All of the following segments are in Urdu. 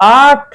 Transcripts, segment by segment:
8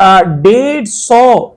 150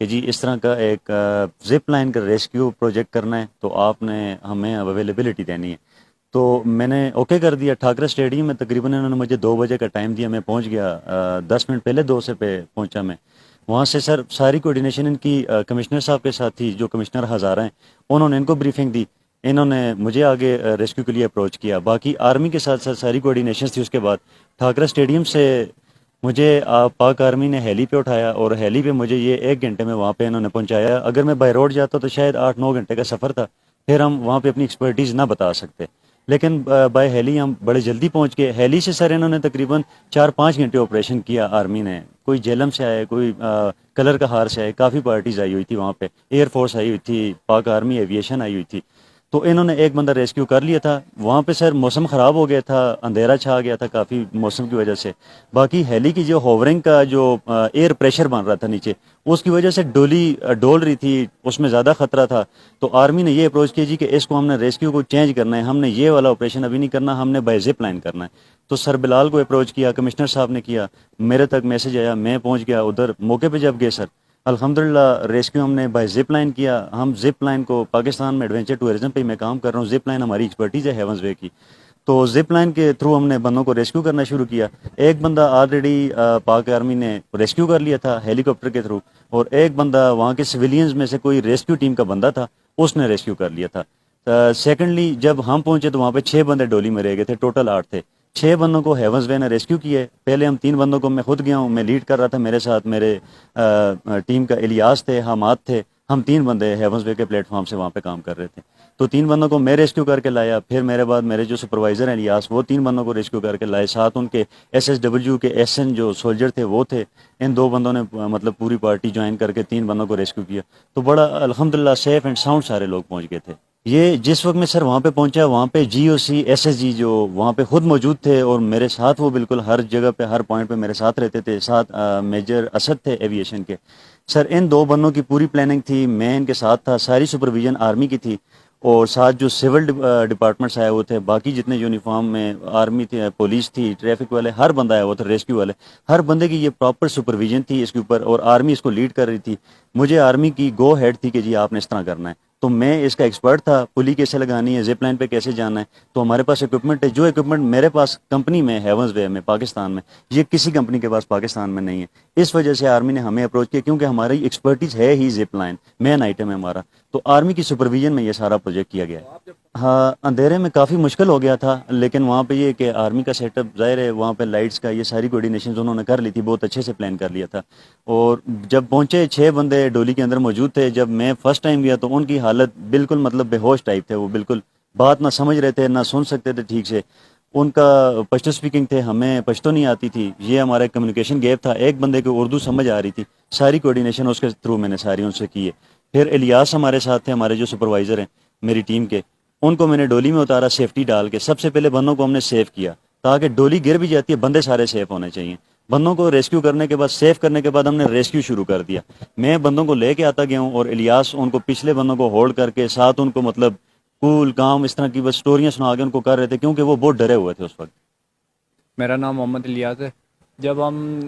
کہ جی اس طرح کا ایک زپ لائن کا ریسکیو پروجیکٹ کرنا ہے تو آپ نے ہمیں اویلیبلٹی دینی ہے. تو میں نے اوکے کر دیا. ٹھاکرا اسٹیڈیم میں تقریباً انہوں نے مجھے 2 بجے کا ٹائم دیا. میں پہنچ گیا 10 منٹ پہلے 2 سے پہنچا میں. وہاں سے سر ساری کوارڈینیشن ان کی کمشنر صاحب کے ساتھ تھی, جو کمشنر ہزارہ ہیں. انہوں نے ان کو بریفنگ دی, انہوں نے مجھے آگے ریسکیو کے لیے اپروچ کیا. باقی آرمی کے ساتھ ساتھ ساری کوارڈینیشن تھی. اس کے بعد ٹھاکرا اسٹیڈیم سے مجھے پاک آرمی نے ہیلی پہ اٹھایا, اور ہیلی پہ مجھے یہ 1 گھنٹے میں وہاں پہ انہوں نے پہنچایا. اگر میں بائی روڈ جاتا تو شاید 8-9 گھنٹے کا سفر تھا, پھر ہم وہاں پہ اپنی ایکسپرٹیز نہ بتا سکتے. لیکن بائی ہیلی ہم بڑے جلدی پہنچ گئے. ہیلی سے سر انہوں نے تقریباً 4-5 گھنٹے آپریشن کیا آرمی نے. کوئی جیلم سے آئے, کوئی کلر کہار سے آئے, کافی پارٹیز آئی ہوئی تھی وہاں پہ. ایئر فورس آئی ہوئی تھی, پاک آرمی ایویشن آئی ہوئی تھی. تو انہوں نے ایک بندہ ریسکیو کر لیا تھا. وہاں پہ سر موسم خراب ہو گیا تھا, اندھیرا چھا گیا تھا کافی موسم کی وجہ سے. باقی ہیلی کی جو ہوورنگ کا جو ایئر پریشر بن رہا تھا نیچے, اس کی وجہ سے ڈولی ڈول رہی تھی, اس میں زیادہ خطرہ تھا. تو آرمی نے یہ اپروچ کیا جی کہ اس کو ہم نے ریسکیو کو چینج کرنا ہے, ہم نے یہ والا آپریشن ابھی نہیں کرنا, ہم نے بائی زپ لائن کرنا ہے. تو سر بلال کو اپروچ کیا, کمشنر صاحب نے کیا, میرے تک میسج آیا, میں پہنچ گیا ادھر. موقع پہ جب گئے سر الحمدللہ ریسکیو ہم نے بائی زپ لائن کیا. ہم زپ لائن کو پاکستان میں ایڈونچر ٹورزم پہ میں کام کر رہا ہوں. زپ لائن ہماری ایکسپرٹیز ہے ہیونز وے کی. تو زپ لائن کے تھرو ہم نے بندوں کو ریسکیو کرنا شروع کیا. ایک بندہ آلریڈی پاک آرمی نے ریسکیو کر لیا تھا ہیلی کاپٹر کے تھرو, اور ایک بندہ وہاں کے سویلینز میں سے کوئی ریسکیو ٹیم کا بندہ تھا, اس نے ریسکیو کر لیا تھا. سیکنڈلی جب ہم پہنچے تو وہاں پہ 6 بندے ڈولی میں رہ گئے تھے, ٹوٹل 8 تھے. 6 بندوں کو ہیونز وے نے ریسکیو کیا ہے. پہلے ہم 3 بندوں کو, میں خود گیا ہوں, میں لیڈ کر رہا تھا, میرے ساتھ میرے ٹیم کا الیاس تھے, حماد تھے. ہم 3 بندے ہیونز وے کے پلیٹ فارم سے وہاں پہ کام کر رہے تھے. تو 3 بندوں کو میں ریسکیو کر کے لایا. پھر میرے بعد میرے جو سپروائزر ہیں الیاس, وہ 3 بندوں کو ریسکیو کر کے لائے. ساتھ ان کے SSW کے SN جو سولجر تھے وہ تھے. ان 2 بندوں نے مطلب پوری پارٹی جوائن کر کے 3 بندوں کو ریسکیو کیا. تو بڑا الحمدللہ سیف اینڈ ساؤنڈ سارے لوگ پہنچ گئے تھے. یہ جس وقت میں سر وہاں پہ پہنچا, وہاں پہ GOC SSG جو وہاں پہ خود موجود تھے, اور میرے ساتھ وہ بالکل ہر جگہ پہ ہر پوائنٹ پہ میرے ساتھ رہتے تھے. ساتھ میجر اسد تھے ایویشن کے. سر ان 2 بندوں کی پوری پلاننگ تھی, میں ان کے ساتھ تھا, ساری سپرویژن آرمی کی تھی, اور ساتھ جو سول ڈپارٹمنٹس آئے ہوئے تھے, باقی جتنے یونیفارم میں آرمی تھی, پولیس تھی, ٹریفک والے, ہر بندہ آیا ہوا تھا, ریسکیو والے, ہر بندے کی یہ پراپر سپرویژن تھی اس کے اوپر, اور آرمی اس کو لیڈ کر رہی تھی. مجھے آرمی کی گو ہیڈ تھی کہ جی آپ نے اس طرح کرنا ہے. تو میں اس کا ایکسپرٹ تھا, پلی کیسے لگانی ہے, زپ لائن پہ کیسے جانا ہے. تو ہمارے پاس اکوپمنٹ ہے, جو اکوپمنٹ میرے پاس کمپنی میں ہیونز وے میں پاکستان میں, یہ کسی کمپنی کے پاس پاکستان میں نہیں ہے. اس وجہ سے آرمی نے ہمیں اپروچ کیا, کیونکہ ہماری ایکسپرٹیز ہے ہی زپ لائن, مین آئٹم ہے ہمارا. تو آرمی کی سپرویژن میں یہ سارا پروجیکٹ کیا گیا ہے. ہاں اندھیرے میں کافی مشکل ہو گیا تھا, لیکن وہاں پہ یہ کہ آرمی کا سیٹ اپ ظاہر ہے, وہاں پہ لائٹس کا یہ ساری کوارڈینیشنز انہوں نے کر لی تھی, بہت اچھے سے پلان کر لیا تھا. اور جب پہنچے 6 بندے ڈولی کے اندر موجود تھے. جب میں فرسٹ ٹائم گیا تو ان کی حالت بالکل مطلب بے ہوش ٹائپ تھے, وہ بالکل بات نہ سمجھ رہے تھے, نہ سن سکتے تھے ٹھیک سے. ان کا پشتو سپیکنگ تھے, ہمیں پشتو نہیں آتی تھی, یہ ہمارا کمیونیکیشن گیپ تھا. ایک بندے کو اردو سمجھ آ رہی تھی, ساری کوارڈینیشن اس کے تھرو میں نے ساری ان سے کی ہے. پھر الیاس ہمارے ساتھ تھے, ہمارے جو سپروائزر ہیں میری ٹیم کے, ان کو میں نے ڈولی میں اتارا سیفٹی ڈال کے. سب سے پہلے بندوں کو ہم نے سیف کیا, تاکہ ڈولی گر بھی جاتی ہے, بندے سارے سیف ہونے چاہیے. بندوں کو ریسکیو کرنے کے بعد, سیف کرنے کے بعد, ہم نے ریسکیو شروع کر دیا. میں بندوں کو لے کے آتا گیا ہوں, اور الیاس ان کو پچھلے بندوں کو ہولڈ کر کے ساتھ ان کو مطلب کول کام اس طرح کی بس سٹوریاں سنا کے ان کو کر رہے تھے, کیونکہ وہ بہت ڈرے ہوئے تھے اس وقت. میرا نام محمد الیاس ہے. جب ہم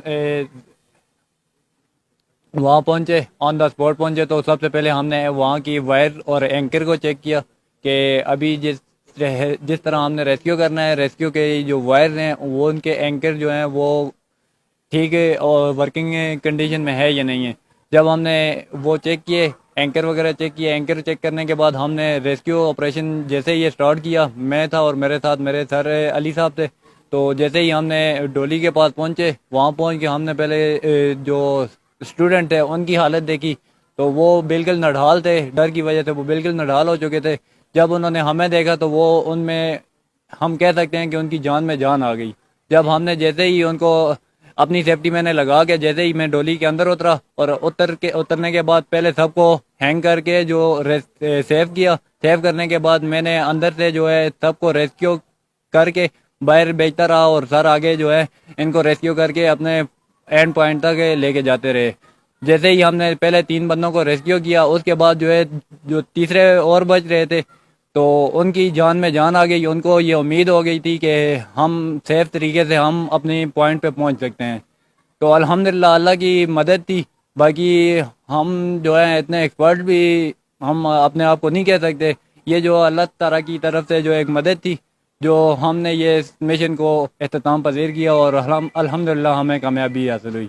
وہاں پہنچے, آن دا اسپاٹ پہنچے, تو سب سے پہلے ہم نے وہاں کی وائر اور اینکر کو چیک کیا کہ ابھی جس طرح ہم نے ریسکیو کرنا ہے, ریسکیو کے جو وائر ہیں وہ ان کے اینکر جو ہیں وہ ٹھیک ہے اور ورکنگ کنڈیشن میں ہے یا نہیں ہے. جب ہم نے وہ چیک کیے, اینکر وغیرہ چیک کیے, اینکر چیک کرنے کے بعد ہم نے ریسکیو آپریشن جیسے یہ اسٹارٹ کیا, میں تھا اور میرے ساتھ میرے سر علی صاحب تھے. تو جیسے ہی ہم نے ڈولی کے پاس پہنچے, وہاں پہنچ کے ہم نے پہلے جو اسٹوڈنٹ ہے ان کی حالت دیکھی, تو وہ بالکل نڈھال تھے, ڈر کی وجہ سے وہ بالکل نڈھال ہو چکے تھے. جب انہوں نے ہمیں دیکھا تو وہ ان میں ہم کہہ سکتے ہیں کہ ان کی جان میں جان آ گئی. جب ہم نے جیسے ہی ان کو اپنی سیفٹی میں نے لگا کے, جیسے ہی میں ڈولی کے اندر اترا, اور اترنے کے بعد پہلے سب کو ہینگ کر کے جو سیف کیا. سیف کرنے کے بعد میں نے اندر سے جو ہے سب کو ریسکیو کر کے باہر بیچتا رہا, اور سر آگے جو ہے ان کو ریسکیو کر کے اپنے اینڈ پوائنٹ تک لے کے جاتے رہے. جیسے ہی ہم نے پہلے 3 بندوں کو ریسکیو کیا, اس کے بعد جو ہے جو تیسرے اور بچ رہے تھے تو ان کی جان میں جان آ گئی. ان کو یہ امید ہو گئی تھی کہ ہم سیف طریقے سے ہم اپنی پوائنٹ پہ پہنچ سکتے ہیں. تو الحمدللہ اللہ کی مدد تھی, باقی ہم جو ہے اتنے ایکسپرٹ بھی ہم اپنے آپ کو نہیں کہہ سکتے. یہ جو اللہ تعالیٰ کی طرف سے جو ایک مدد تھی جو ہم نے یہ مشن کو اختتام پذیر کیا اور الحمدللہ ہمیں کامیابی حاصل ہوئی.